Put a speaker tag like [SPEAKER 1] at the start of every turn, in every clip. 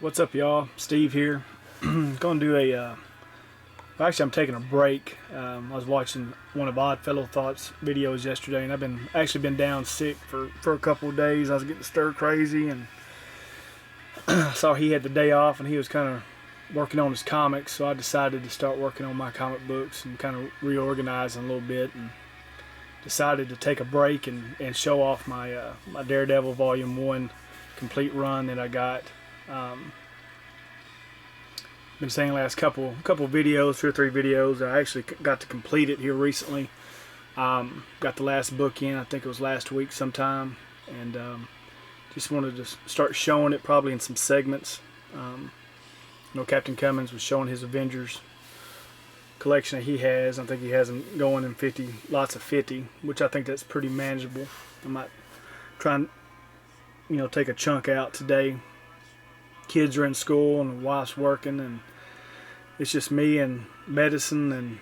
[SPEAKER 1] What's up, y'all? Steve here. Gonna do actually, I'm taking a break. I was watching one of Oddfellow Thought's videos yesterday, and I've been down sick for a couple of days. I was getting stir crazy, and saw he had the day off, and he was kind of working on his comics. So I decided to start working on my comic books and kind of reorganizing a little bit, and decided to take a break and show off my my Daredevil Volume 1 complete run that I got. Been saying last couple videos, 2 or 3 videos. I actually got to complete it here recently. Got the last book in, I think it was last week sometime, and just wanted to start showing it probably in some segments. Captain Cummins was showing his Avengers collection that he has. I think he has them going in 50, lots of 50, which I think that's pretty manageable. I might try and take a chunk out today. Kids are in school and the wife's working, and it's just me and medicine and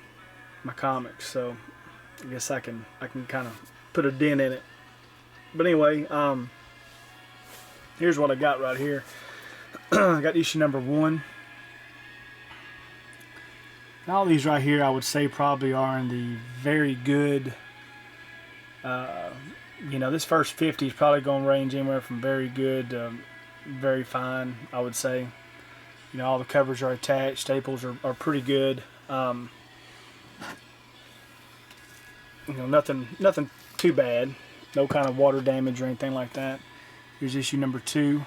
[SPEAKER 1] my comics. So I guess I can kind of put a dent in it. But anyway, here's what I got right here. I got issue number 1. And all these right here, I would say probably are in the very good. This first 50 is probably going to range anywhere from very good, very fine, I would say. All the covers are attached, staples are pretty good. Nothing too bad. No kind of water damage or anything like that. Here's issue number 2.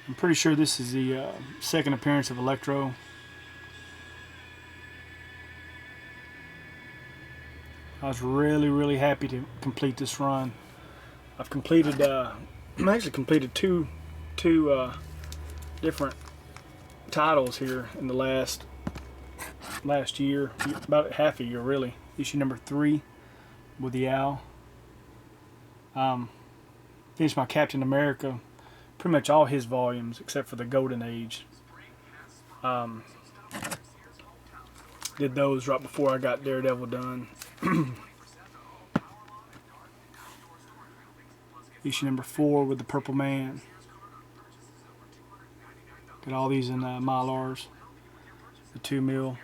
[SPEAKER 1] I'm pretty sure this is the second appearance of Electro. I was really happy to complete this run. I've completed actually completed two different titles here in the last year, about half a year really. Issue number 3 with the Owl. Finished my Captain America, pretty much all his volumes except for the Golden Age. Did those right before I got Daredevil done. Issue number 4 with the Purple Man. Got all these in Mylars, the 2 mil.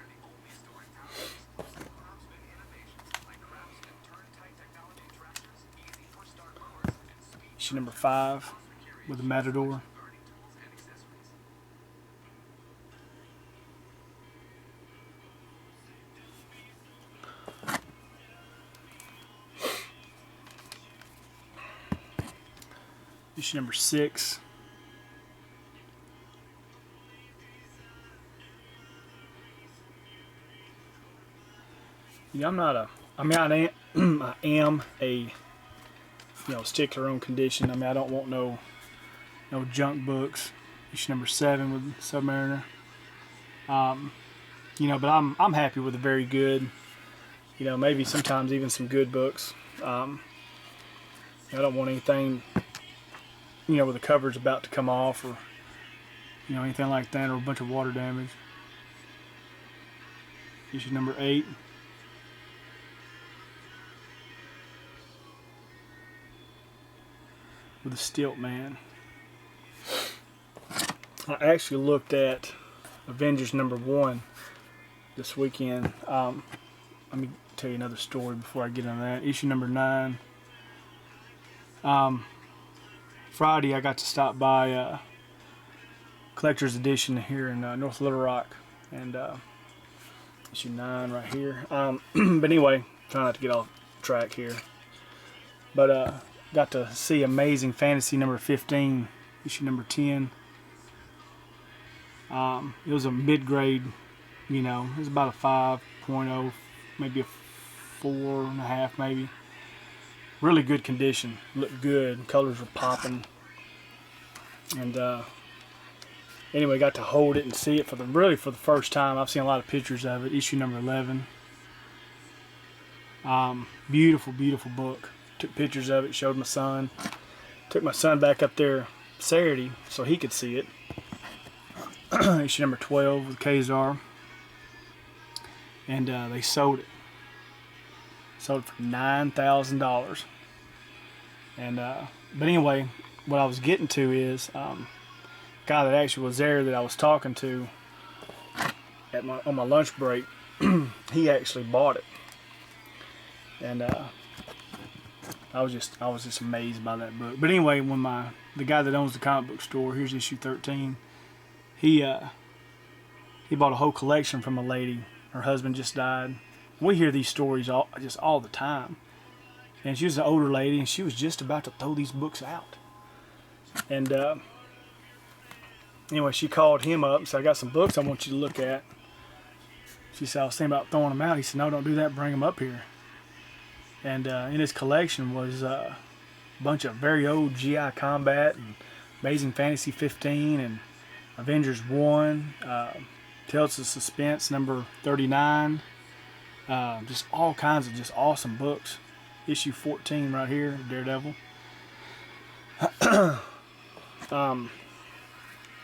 [SPEAKER 1] Issue number 5 with the Matador. Issue number 6. I am a stickler on condition. I don't want no junk books. Issue number 7 with Submariner. But I'm happy with a very good. Maybe sometimes even some good books. I don't want anything where the cover's about to come off, or anything like that, or a bunch of water damage. Issue number 8. With the Stilt Man. I actually looked at Avengers number 1 this weekend. Let me tell you another story before I get on that. Issue number 9. Friday I got to stop by Collector's Edition here in North Little Rock, and issue 9 right here. But anyway, trying not to get off track here. But got to see Amazing Fantasy number 15, issue number 10. It was a mid-grade, it was about a 5.0, maybe a 4.5 maybe. Really good condition, looked good, colors were popping. And anyway, got to hold it and see it for the first time. I've seen a lot of pictures of it. Issue number 11. Beautiful book. Took pictures of it, showed my son. Took my son back up there Saturday so he could see it. Issue number 12 with Kazar. And they sold it. Sold it for $9,000. And but anyway, what I was getting to is got guy that actually was there that I was talking to on my lunch break, he actually bought it, and I was just amazed by that book. But anyway, when the guy that owns the comic book store, here's issue 13, he bought a whole collection from a lady. Her husband just died. We hear these stories all the time. And she was an older lady, and she was just about to throw these books out. And anyway, she called him up and said, I got some books I want you to look at. She said, I was thinking about throwing them out. He said, no, don't do that. Bring them up here. And in his collection was a bunch of very old GI Combat and Amazing Fantasy 15 and Avengers 1, Tales of Suspense number 39, just all kinds of just awesome books. Issue 14 right here, Daredevil.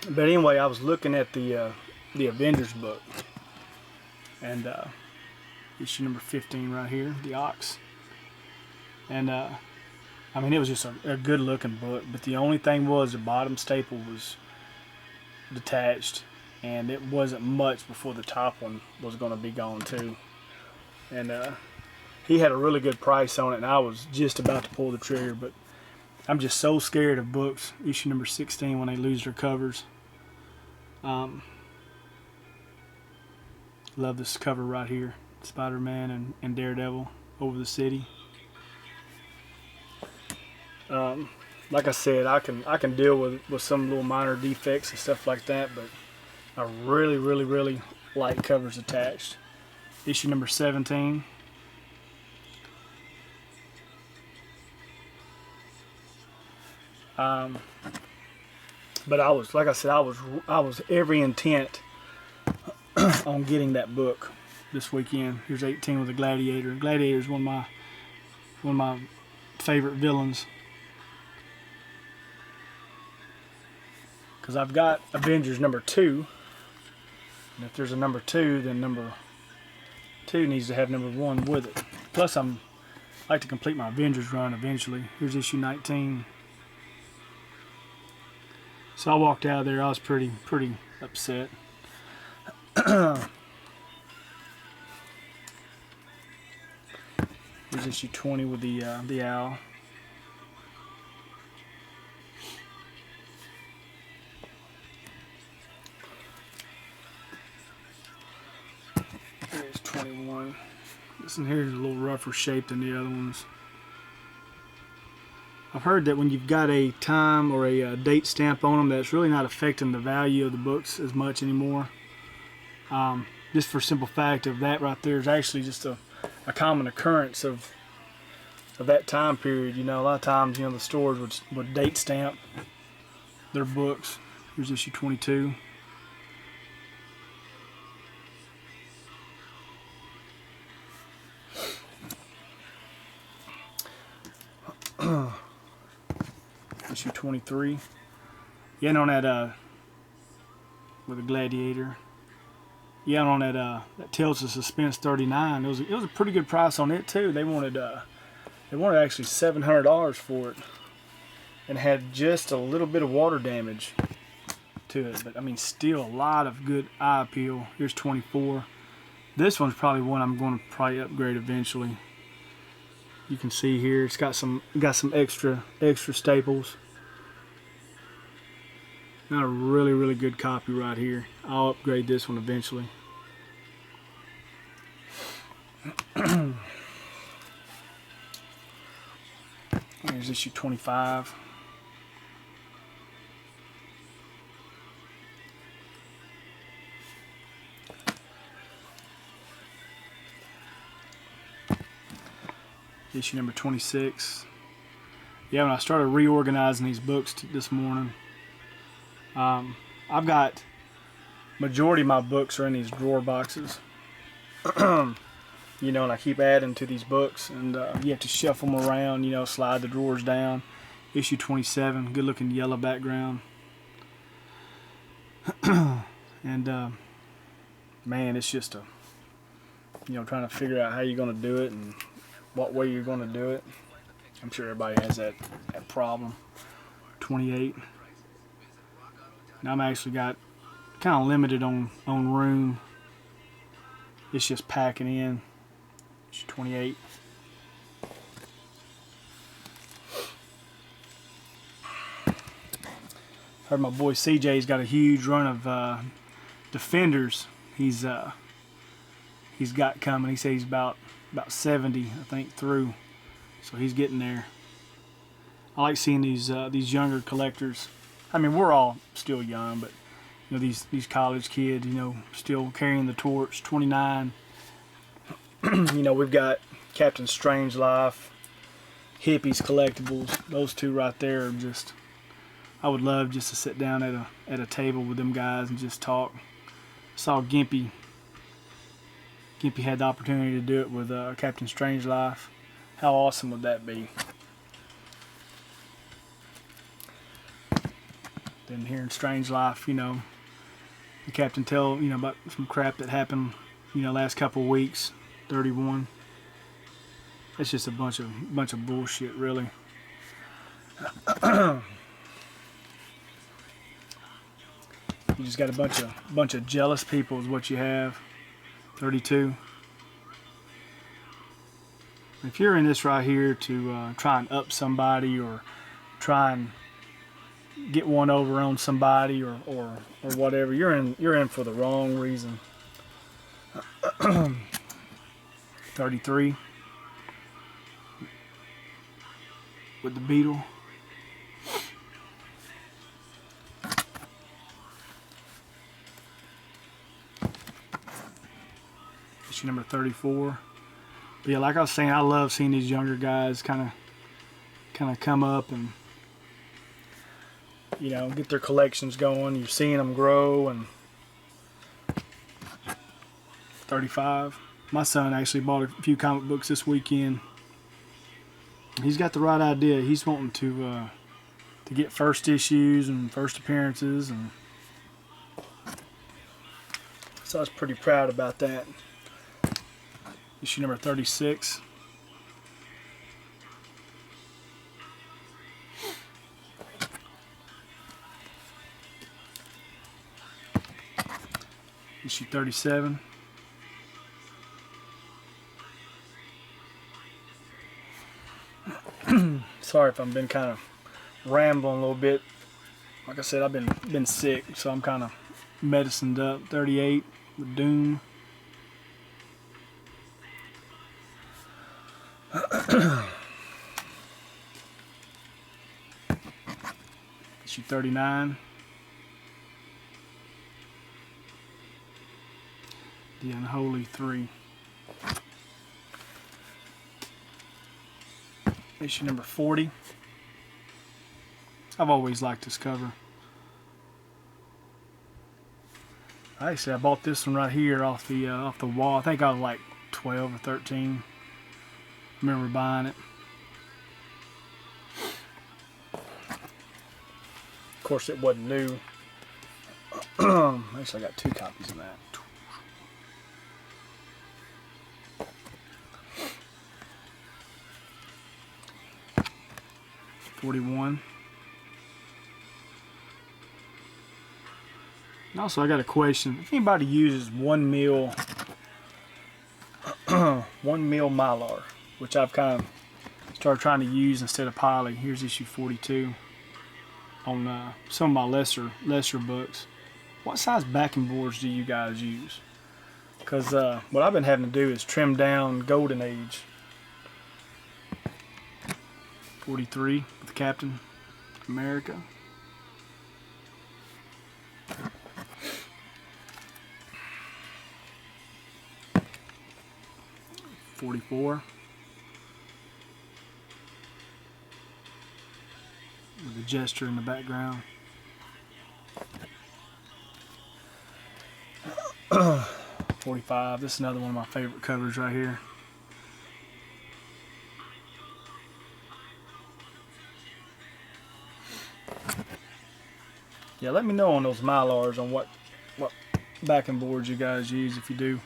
[SPEAKER 1] But anyway, I was looking at the Avengers book, and issue number 15 right here, the Ox. And I mean, it was just a good looking book, but the only thing was the bottom staple was detached, and it wasn't much before the top one was going to be gone too. And he had a really good price on it, and I was just about to pull the trigger, but I'm just so scared of books, issue number 16, when they lose their covers. Love this cover right here, Spider-Man and Daredevil over the city. Like I said, I can deal with some little minor defects and stuff like that, but I really like covers attached. Issue number 17. But I was, like I said, I was every intent on getting that book this weekend. Here's 18 with the Gladiator. Gladiator is one of my favorite villains, because I've got Avengers number 2, and if there's a number 2, then number 2 needs to have number 1 with it. Plus, I like to complete my Avengers run eventually. Here's issue 19. So I walked out of there. I was pretty upset. Here's issue 20 with the owl. Here's 21. This one here is a little rougher shape than the other ones. I've heard that when you've got a time or a date stamp on them, that's really not affecting the value of the books as much anymore. Just for simple fact of that right there is actually just a common occurrence of that time period. You know, a lot of times, you know, the stores would date stamp their books. Here's issue 22. Issue 23. Yeah, on that with the Gladiator. Yeah, on that Tales of Suspense 39. It was a pretty good price on it too. They wanted actually $700 for it, and had just a little bit of water damage to it. But I mean, still a lot of good eye appeal. Here's 24. This one's probably one I'm going to probably upgrade eventually. You can see here it's got some extra staples. Got a really good copy right here. I'll upgrade this one eventually. Here's issue 25. Issue number 26. Yeah, when I started reorganizing these books this morning, I've got majority of my books are in these drawer boxes. You know, and I keep adding to these books, and you have to shuffle them around, you know, slide the drawers down. Issue 27, good looking yellow background. And man, it's just trying to figure out how you're going to do it and what way you're going to do it. I'm sure everybody has that problem. 28. And I'm actually got kind of limited on room. It's just packing in. It's 28. Heard my boy CJ's got a huge run of Defenders. He's got coming. He says he's about 70, I think, through. So he's getting there. I like seeing these younger collectors. I mean, we're all still young, but you know, these college kids, you know, still carrying the torch. 29. You know, we've got Captain Strangelove, Hippies Collectibles. Those two right there are just. I would love just to sit down at a table with them guys and just talk. Saw Gimpy. Gimpy had the opportunity to do it with Captain Strangelove. How awesome would that be? Then hearing Strangelove, you know, the captain tell, you know, about some crap that happened, you know, last couple of weeks. 31. It's just a bunch of bullshit, really. You just got a bunch of jealous people is what you have. 32. If you're in this right here to try and up somebody or try and get one over on somebody or whatever, you're in for the wrong reason. 33 with the Beetle. Issue number 34. But yeah, like I was saying, I love seeing these younger guys kind of come up and, you know, get their collections going. You're seeing them grow. And 35. My son actually bought a few comic books this weekend. He's got the right idea. He's wanting to get first issues and first appearances, and so I was pretty proud about that. Issue number 36. Issue 37. Sorry if I've been kind of rambling a little bit. Like I said, I've been sick, so I'm kind of medicined up. 38 with Doom. Issue 39. The Unholy 3. Issue number 40. I've always liked this cover. Actually, I bought this one right here off the wall. I think I was like 12 or 13. I remember buying it. Of course, it wasn't new. Actually, I got 2 copies of that. $41. And also, I got a question. If anybody uses 1 mil, 1 mil Mylar, which I've kind of started trying to use instead of poly. Here's issue 42 on some of my lesser books. What size backing boards do you guys use? Because what I've been having to do is trim down Golden Age. 43 with Captain America. $44 with the gesture in the background. 45. This is another one of my favorite covers right here. Yeah, let me know on those Mylars on what backing boards you guys use if you do.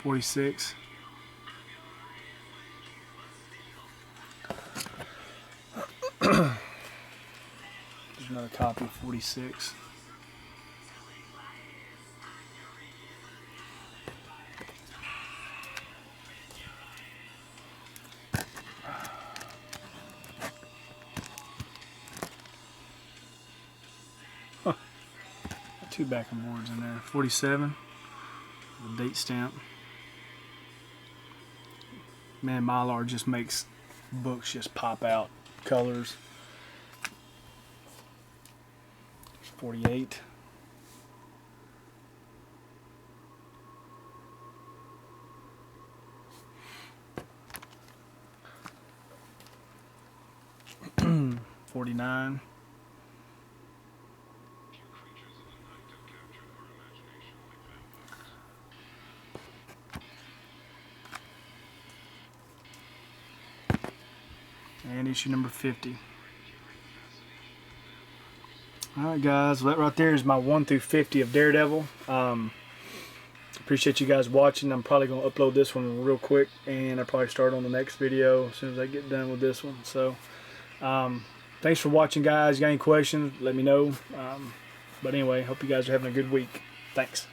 [SPEAKER 1] 46. There's another copy of 46. 2 backing boards in there. 47. The date stamp. Man, Mylar just makes books just pop out. Colors. 48. $49. And issue number 50. Alright guys, well, that right there is my 1 through 50 of Daredevil. Appreciate you guys watching. I'm probably going to upload this one real quick, and I'll probably start on the next video as soon as I get done with this one. So, thanks for watching guys. You got any questions, let me know. But anyway, hope you guys are having a good week. Thanks.